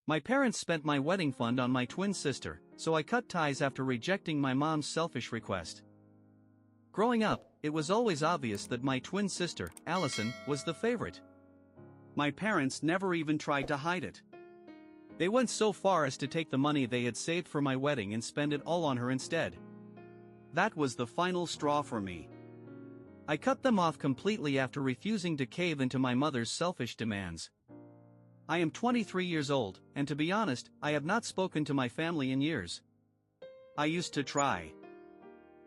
My parents spent my wedding fund on my twin sister, so I cut ties after rejecting my mom's selfish request. Growing up, it was always obvious that my twin sister, Allison, was the favorite. My parents never even tried to hide it. They went so far as to take the money they had saved for my wedding and spend it all on her instead. That was the final straw for me. I cut them off completely after refusing to cave into my mother's selfish demands. I am 23 years old, and to be honest, I have not spoken to my family in years. I used to try.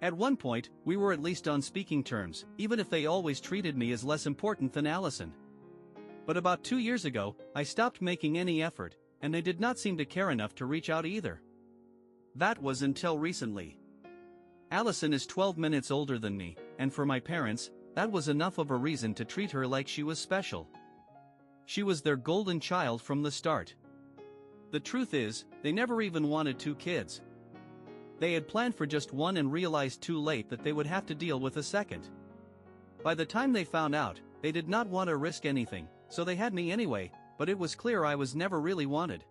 At one point, we were at least on speaking terms, even if they always treated me as less important than Allison. But about 2 years ago, I stopped making any effort, and they did not seem to care enough to reach out either. That was until recently. Allison is 12 minutes older than me, and for my parents, that was enough of a reason to treat her like she was special. She was their golden child from the start. The truth is, they never even wanted 2 kids. They had planned for just one and realized too late that they would have to deal with a second. By the time they found out, they did not want to risk anything, so they had me anyway, but it was clear I was never really wanted.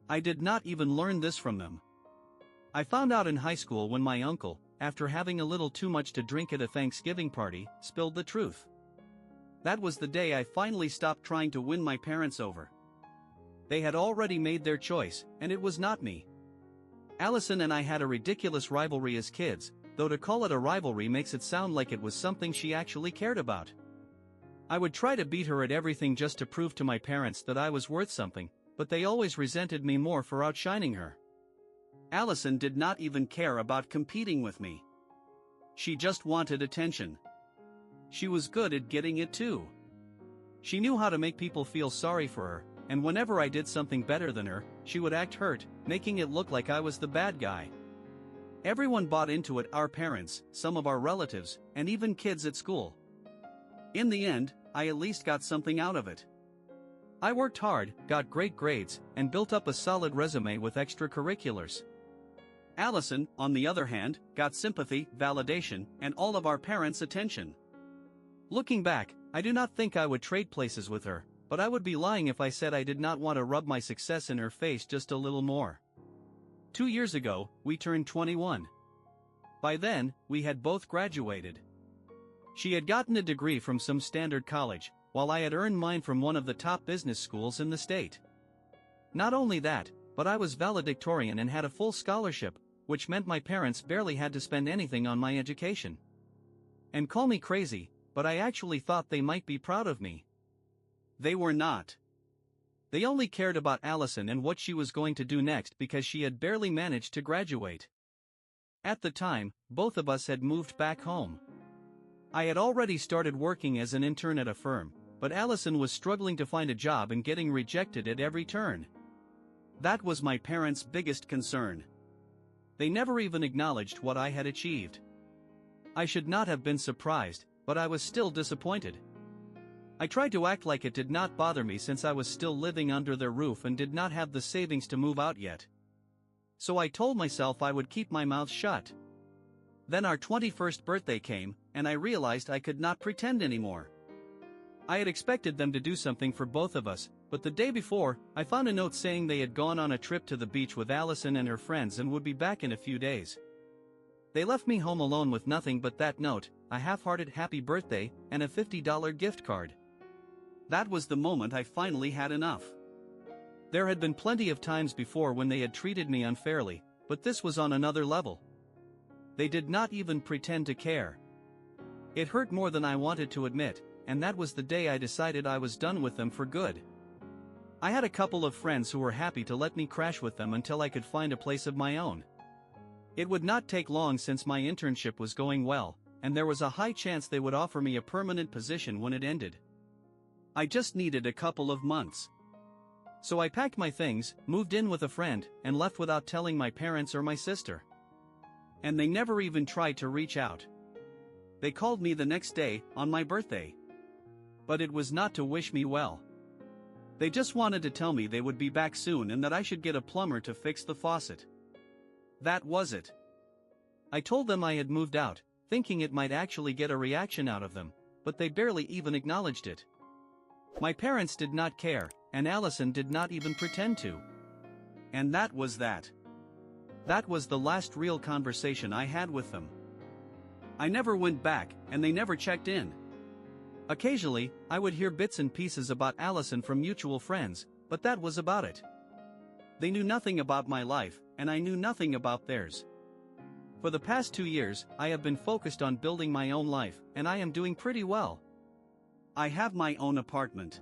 I did not even learn this from them. I found out in high school when my uncle, after having a little too much to drink at a Thanksgiving party, spilled the truth. That was the day I finally stopped trying to win my parents over. They had already made their choice, and it was not me. Allison and I had a ridiculous rivalry as kids, though to call it a rivalry makes it sound like it was something she actually cared about. I would try to beat her at everything just to prove to my parents that I was worth something, but they always resented me more for outshining her. Allison did not even care about competing with me. She just wanted attention. She was good at getting it too. She knew how to make people feel sorry for her, and whenever I did something better than her, she would act hurt, making it look like I was the bad guy. Everyone bought into it, our parents, some of our relatives, and even kids at school. In the end, I at least got something out of it. I worked hard, got great grades, and built up a solid resume with extracurriculars. Allison, on the other hand, got sympathy, validation, and all of our parents' attention. Looking back, I do not think I would trade places with her, but I would be lying if I said I did not want to rub my success in her face just a little more. 2 years ago, we turned 21. By then, we had both graduated. She had gotten a degree from some standard college, while I had earned mine from one of the top business schools in the state. Not only that, but I was valedictorian and had a full scholarship, which meant my parents barely had to spend anything on my education. And call me crazy, but I actually thought they might be proud of me. They were not. They only cared about Allison and what she was going to do next because she had barely managed to graduate. At the time, both of us had moved back home. I had already started working as an intern at a firm, but Allison was struggling to find a job and getting rejected at every turn. That was my parents' biggest concern. They never even acknowledged what I had achieved. I should not have been surprised, but I was still disappointed. I tried to act like it did not bother me since I was still living under their roof and did not have the savings to move out yet. So I told myself I would keep my mouth shut. Then our 21st birthday came, and I realized I could not pretend anymore. I had expected them to do something for both of us, but the day before, I found a note saying they had gone on a trip to the beach with Allison and her friends and would be back in a few days. They left me home alone with nothing but that note, a half-hearted happy birthday, and a $50 gift card. That was the moment I finally had enough. There had been plenty of times before when they had treated me unfairly, but this was on another level. They did not even pretend to care. It hurt more than I wanted to admit, and that was the day I decided I was done with them for good. I had a couple of friends who were happy to let me crash with them until I could find a place of my own. It would not take long since my internship was going well, and there was a high chance they would offer me a permanent position when it ended. I just needed a couple of months. So I packed my things, moved in with a friend, and left without telling my parents or my sister. And they never even tried to reach out. They called me the next day, on my birthday. But it was not to wish me well. They just wanted to tell me they would be back soon and that I should get a plumber to fix the faucet. That was it. I told them I had moved out, thinking it might actually get a reaction out of them, but they barely even acknowledged it. My parents did not care, and Allison did not even pretend to. And that was that. That was the last real conversation I had with them. I never went back, and they never checked in. Occasionally, I would hear bits and pieces about Allison from mutual friends, but that was about it. They knew nothing about my life, and I knew nothing about theirs. For the past 2 years, I have been focused on building my own life, and I am doing pretty well. I have my own apartment.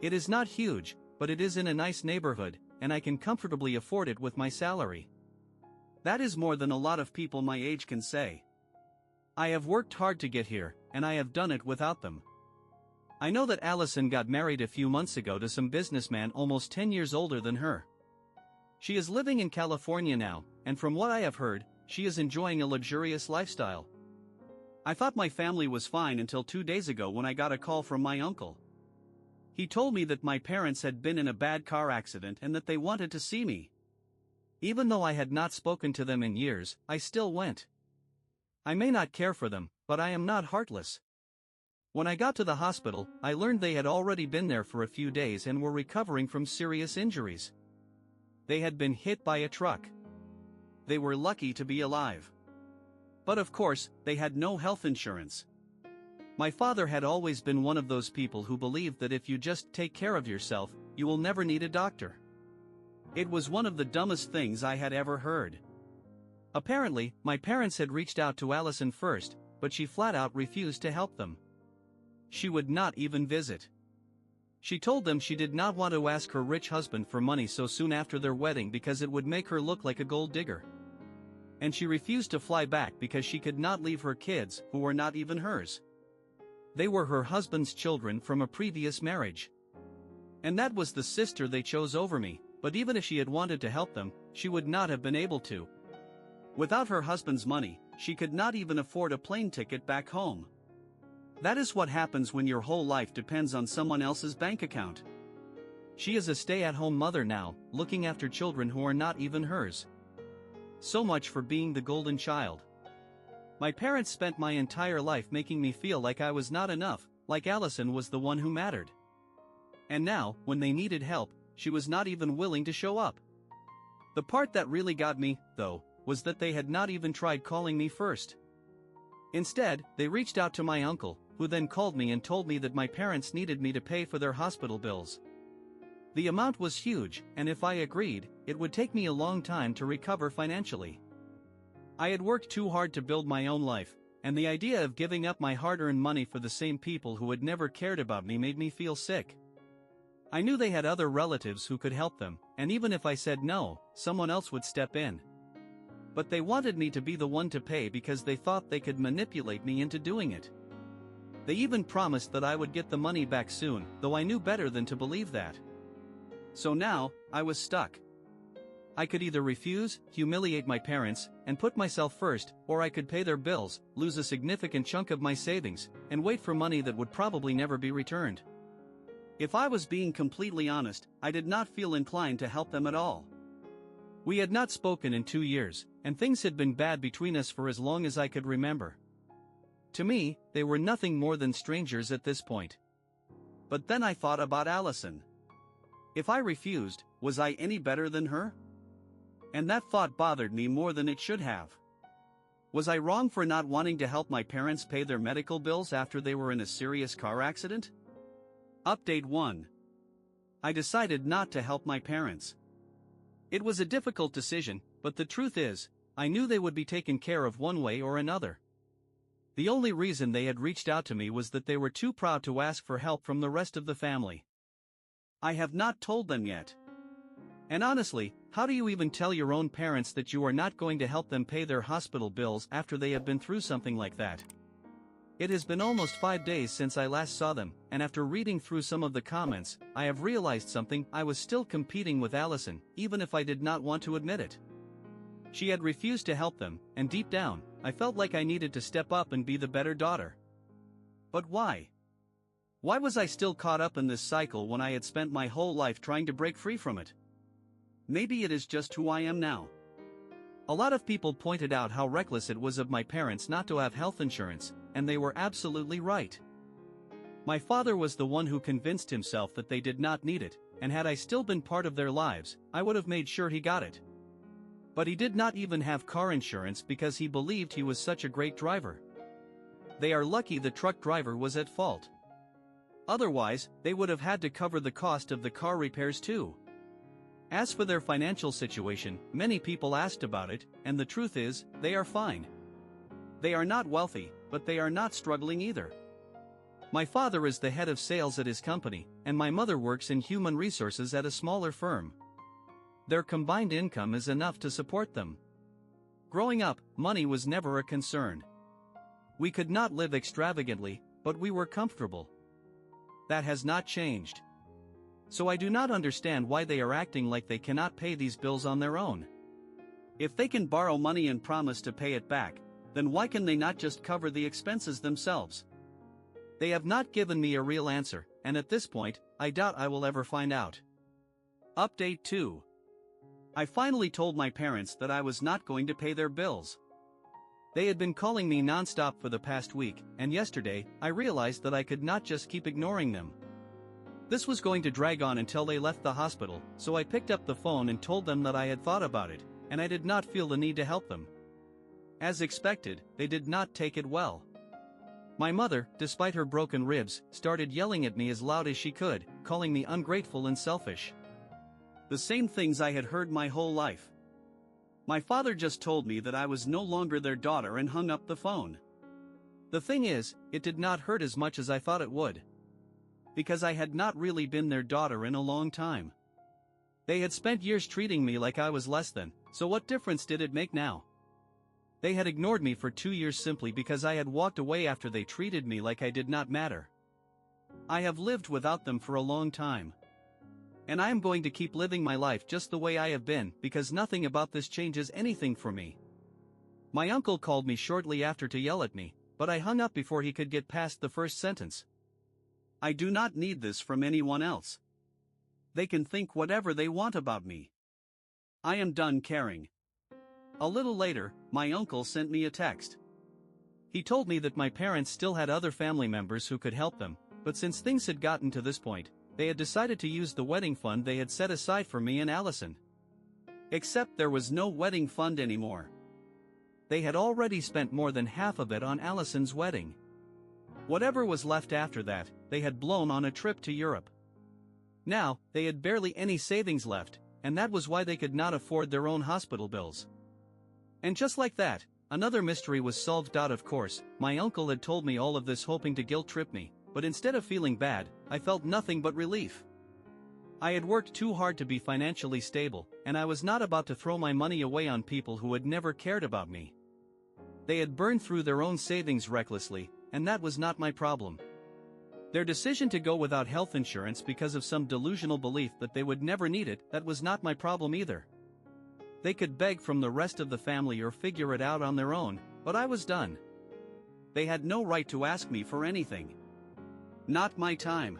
It is not huge, but it is in a nice neighborhood, and I can comfortably afford it with my salary. That is more than a lot of people my age can say. I have worked hard to get here, and I have done it without them. I know that Allison got married a few months ago to some businessman almost 10 years older than her. She is living in California now, and from what I have heard, she is enjoying a luxurious lifestyle. I thought my family was fine until 2 days ago when I got a call from my uncle. He told me that my parents had been in a bad car accident and that they wanted to see me. Even though I had not spoken to them in years, I still went. I may not care for them, but I am not heartless. When I got to the hospital, I learned they had already been there for a few days and were recovering from serious injuries. They had been hit by a truck. They were lucky to be alive. But of course, they had no health insurance. My father had always been one of those people who believed that if you just take care of yourself, you will never need a doctor. It was one of the dumbest things I had ever heard. Apparently, my parents had reached out to Allison first, but she flat out refused to help them. She would not even visit. She told them she did not want to ask her rich husband for money so soon after their wedding because it would make her look like a gold digger. And she refused to fly back because she could not leave her kids, who were not even hers. They were her husband's children from a previous marriage. And that was the sister they chose over me, but even if she had wanted to help them, she would not have been able to. Without her husband's money, she could not even afford a plane ticket back home. That is what happens when your whole life depends on someone else's bank account. She is a stay-at-home mother now, looking after children who are not even hers. So much for being the golden child. My parents spent my entire life making me feel like I was not enough, like Allison was the one who mattered. And now, when they needed help, she was not even willing to show up. The part that really got me, though, was that they had not even tried calling me first. Instead, they reached out to my uncle, who then called me and told me that my parents needed me to pay for their hospital bills. The amount was huge, and if I agreed, it would take me a long time to recover financially. I had worked too hard to build my own life, and the idea of giving up my hard-earned money for the same people who had never cared about me made me feel sick. I knew they had other relatives who could help them, and even if I said no, someone else would step in. But they wanted me to be the one to pay because they thought they could manipulate me into doing it. They even promised that I would get the money back soon, though I knew better than to believe that. So now, I was stuck. I could either refuse, humiliate my parents, and put myself first, or I could pay their bills, lose a significant chunk of my savings, and wait for money that would probably never be returned. If I was being completely honest, I did not feel inclined to help them at all. We had not spoken in 2 years, and things had been bad between us for as long as I could remember. To me, they were nothing more than strangers at this point. But then I thought about Allison. If I refused, was I any better than her? And that thought bothered me more than it should have. Was I wrong for not wanting to help my parents pay their medical bills after they were in a serious car accident? Update 1. I decided not to help my parents. It was a difficult decision, but the truth is, I knew they would be taken care of one way or another. The only reason they had reached out to me was that they were too proud to ask for help from the rest of the family. I have not told them yet. And honestly, how do you even tell your own parents that you are not going to help them pay their hospital bills after they have been through something like that? It has been almost 5 days since I last saw them, and after reading through some of the comments, I have realized something. I was still competing with Allison, even if I did not want to admit it. She had refused to help them, and deep down, I felt like I needed to step up and be the better daughter. But why? Why was I still caught up in this cycle when I had spent my whole life trying to break free from it? Maybe it is just who I am now. A lot of people pointed out how reckless it was of my parents not to have health insurance, and they were absolutely right. My father was the one who convinced himself that they did not need it, and had I still been part of their lives, I would have made sure he got it. But he did not even have car insurance because he believed he was such a great driver. They are lucky the truck driver was at fault. Otherwise, they would have had to cover the cost of the car repairs too. As for their financial situation, many people asked about it, and the truth is, they are fine. They are not wealthy, but they are not struggling either. My father is the head of sales at his company, and my mother works in human resources at a smaller firm. Their combined income is enough to support them. Growing up, money was never a concern. We could not live extravagantly, but we were comfortable. That has not changed. So I do not understand why they are acting like they cannot pay these bills on their own. If they can borrow money and promise to pay it back, then why can they not just cover the expenses themselves? They have not given me a real answer, and at this point, I doubt I will ever find out. Update 2. I finally told my parents that I was not going to pay their bills. They had been calling me non-stop for the past week, and yesterday, I realized that I could not just keep ignoring them. This was going to drag on until they left the hospital, so I picked up the phone and told them that I had thought about it, and I did not feel the need to help them. As expected, they did not take it well. My mother, despite her broken ribs, started yelling at me as loud as she could, calling me ungrateful and selfish. The same things I had heard my whole life. My father just told me that I was no longer their daughter and hung up the phone. The thing is, it did not hurt as much as I thought it would. Because I had not really been their daughter in a long time. They had spent years treating me like I was less than, so what difference did it make now? They had ignored me for 2 years simply because I had walked away after they treated me like I did not matter. I have lived without them for a long time. And I am going to keep living my life just the way I have been because nothing about this changes anything for me. My uncle called me shortly after to yell at me, but I hung up before he could get past the first sentence. I do not need this from anyone else. They can think whatever they want about me. I am done caring. A little later, my uncle sent me a text. He told me that my parents still had other family members who could help them, but since things had gotten to this point, they had decided to use the wedding fund they had set aside for me and Allison. Except there was no wedding fund anymore. They had already spent more than half of it on Allison's wedding. Whatever was left after that, they had blown on a trip to Europe. Now, they had barely any savings left, and that was why they could not afford their own hospital bills. And just like that, another mystery was solved. Of course, my uncle had told me all of this hoping to guilt trip me, but instead of feeling bad, I felt nothing but relief. I had worked too hard to be financially stable, and I was not about to throw my money away on people who had never cared about me. They had burned through their own savings recklessly, and that was not my problem. Their decision to go without health insurance because of some delusional belief that they would never need it, that was not my problem either. They could beg from the rest of the family or figure it out on their own, but I was done. They had no right to ask me for anything. Not my time.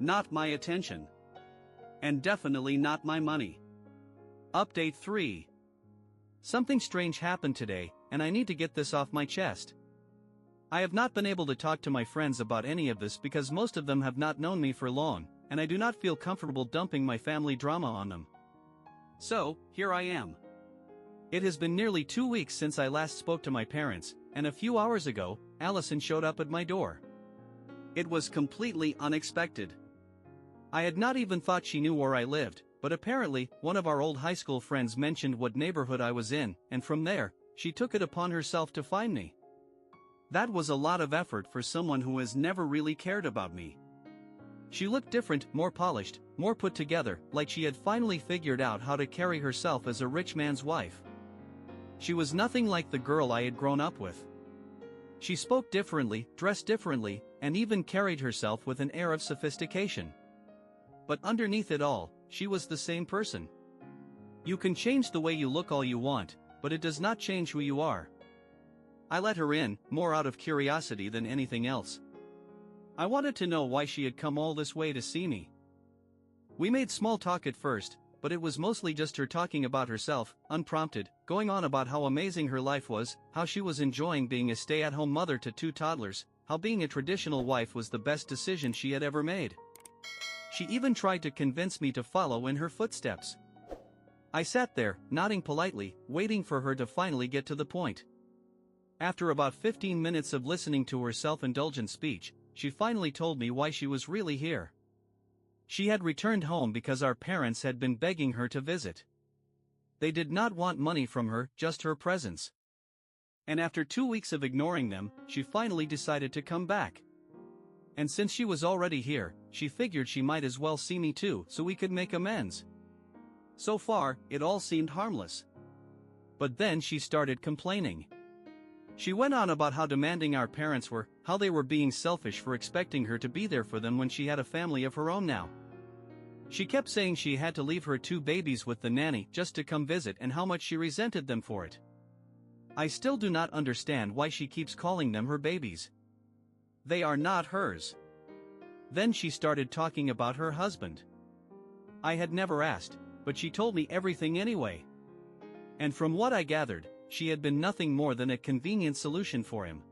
Not my attention. And definitely not my money. Update 3. Something strange happened today, and I need to get this off my chest. I have not been able to talk to my friends about any of this because most of them have not known me for long, and I do not feel comfortable dumping my family drama on them. So, here I am. It has been nearly 2 weeks since I last spoke to my parents, and a few hours ago, Allison showed up at my door. It was completely unexpected. I had not even thought she knew where I lived, but apparently, one of our old high school friends mentioned what neighborhood I was in, and from there, she took it upon herself to find me. That was a lot of effort for someone who has never really cared about me. She looked different, more polished, more put together, like she had finally figured out how to carry herself as a rich man's wife. She was nothing like the girl I had grown up with. She spoke differently, dressed differently, and even carried herself with an air of sophistication. But underneath it all, she was the same person. You can change the way you look all you want, but it does not change who you are. I let her in, more out of curiosity than anything else. I wanted to know why she had come all this way to see me. We made small talk at first, but it was mostly just her talking about herself, unprompted, going on about how amazing her life was, how she was enjoying being a stay-at-home mother to 2 toddlers, how being a traditional wife was the best decision she had ever made. She even tried to convince me to follow in her footsteps. I sat there, nodding politely, waiting for her to finally get to the point. After about 15 minutes of listening to her self-indulgent speech, she finally told me why she was really here. She had returned home because our parents had been begging her to visit. They did not want money from her, just her presence. And after 2 weeks of ignoring them, she finally decided to come back. And since she was already here, she figured she might as well see me too, so we could make amends. So far, it all seemed harmless. But then she started complaining. She went on about how demanding our parents were, how they were being selfish for expecting her to be there for them when she had a family of her own now. She kept saying she had to leave her 2 babies with the nanny just to come visit and how much she resented them for it. I still do not understand why she keeps calling them her babies. They are not hers. Then she started talking about her husband. I had never asked, but she told me everything anyway. And from what I gathered, she had been nothing more than a convenient solution for him.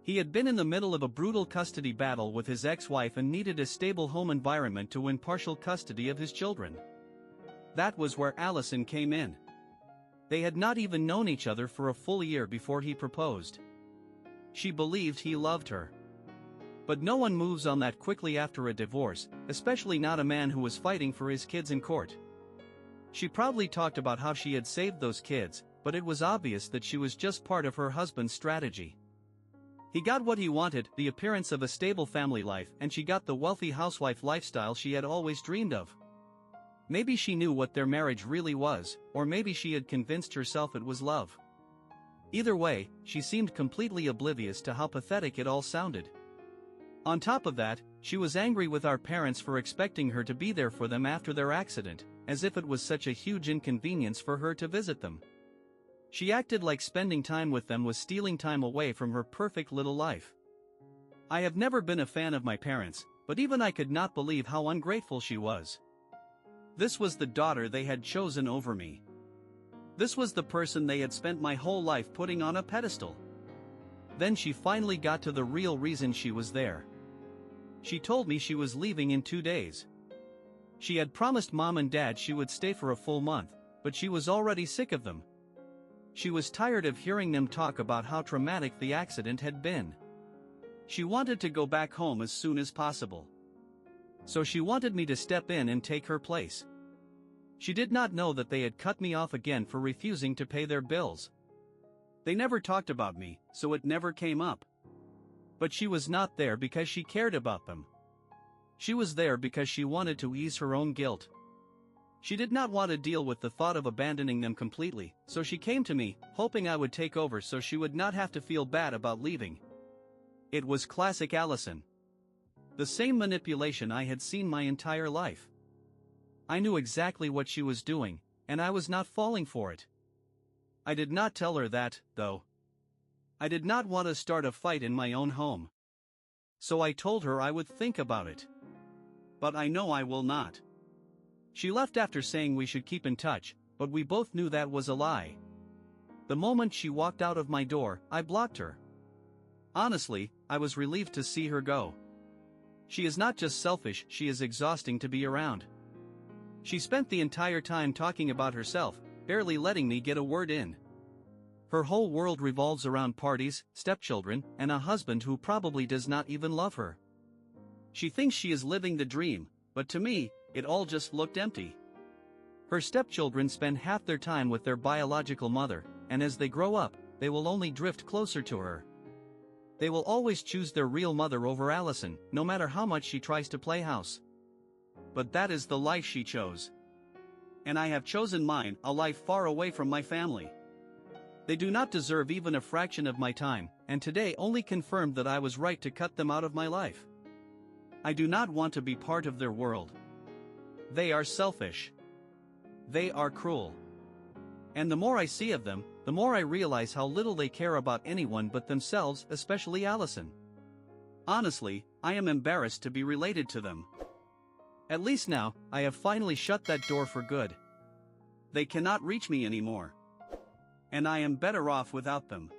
He had been in the middle of a brutal custody battle with his ex-wife and needed a stable home environment to win partial custody of his children. That was where Allison came in. They had not even known each other for a full year before he proposed. She believed he loved her. But no one moves on that quickly after a divorce, especially not a man who was fighting for his kids in court. She proudly talked about how she had saved those kids, but it was obvious that she was just part of her husband's strategy. He got what he wanted, the appearance of a stable family life, and she got the wealthy housewife lifestyle she had always dreamed of. Maybe she knew what their marriage really was, or maybe she had convinced herself it was love. Either way, she seemed completely oblivious to how pathetic it all sounded. On top of that, she was angry with our parents for expecting her to be there for them after their accident, as if it was such a huge inconvenience for her to visit them. She acted like spending time with them was stealing time away from her perfect little life. I have never been a fan of my parents, but even I could not believe how ungrateful she was. This was the daughter they had chosen over me. This was the person they had spent my whole life putting on a pedestal. Then she finally got to the real reason she was there. She told me she was leaving in 2 days. She had promised Mom and Dad she would stay for a full month, but she was already sick of them. She was tired of hearing them talk about how traumatic the accident had been. She wanted to go back home as soon as possible. So she wanted me to step in and take her place. She did not know that they had cut me off again for refusing to pay their bills. They never talked about me, so it never came up. But she was not there because she cared about them. She was there because she wanted to ease her own guilt. She did not want to deal with the thought of abandoning them completely, so she came to me, hoping I would take over so she would not have to feel bad about leaving. It was classic Allison. The same manipulation I had seen my entire life. I knew exactly what she was doing, and I was not falling for it. I did not tell her that, though. I did not want to start a fight in my own home. So I told her I would think about it. But I know I will not. She left after saying we should keep in touch, but we both knew that was a lie. The moment she walked out of my door, I blocked her. Honestly, I was relieved to see her go. She is not just selfish, she is exhausting to be around. She spent the entire time talking about herself, barely letting me get a word in. Her whole world revolves around parties, stepchildren, and a husband who probably does not even love her. She thinks she is living the dream, but to me, it all just looked empty. Her stepchildren spend half their time with their biological mother, and as they grow up, they will only drift closer to her. They will always choose their real mother over Allison, no matter how much she tries to play house. But that is the life she chose. And I have chosen mine, a life far away from my family. They do not deserve even a fraction of my time, and today only confirmed that I was right to cut them out of my life. I do not want to be part of their world. They are selfish. They are cruel. And the more I see of them, the more I realize how little they care about anyone but themselves, especially Allison. Honestly, I am embarrassed to be related to them. At least now, I have finally shut that door for good. They cannot reach me anymore. And I am better off without them.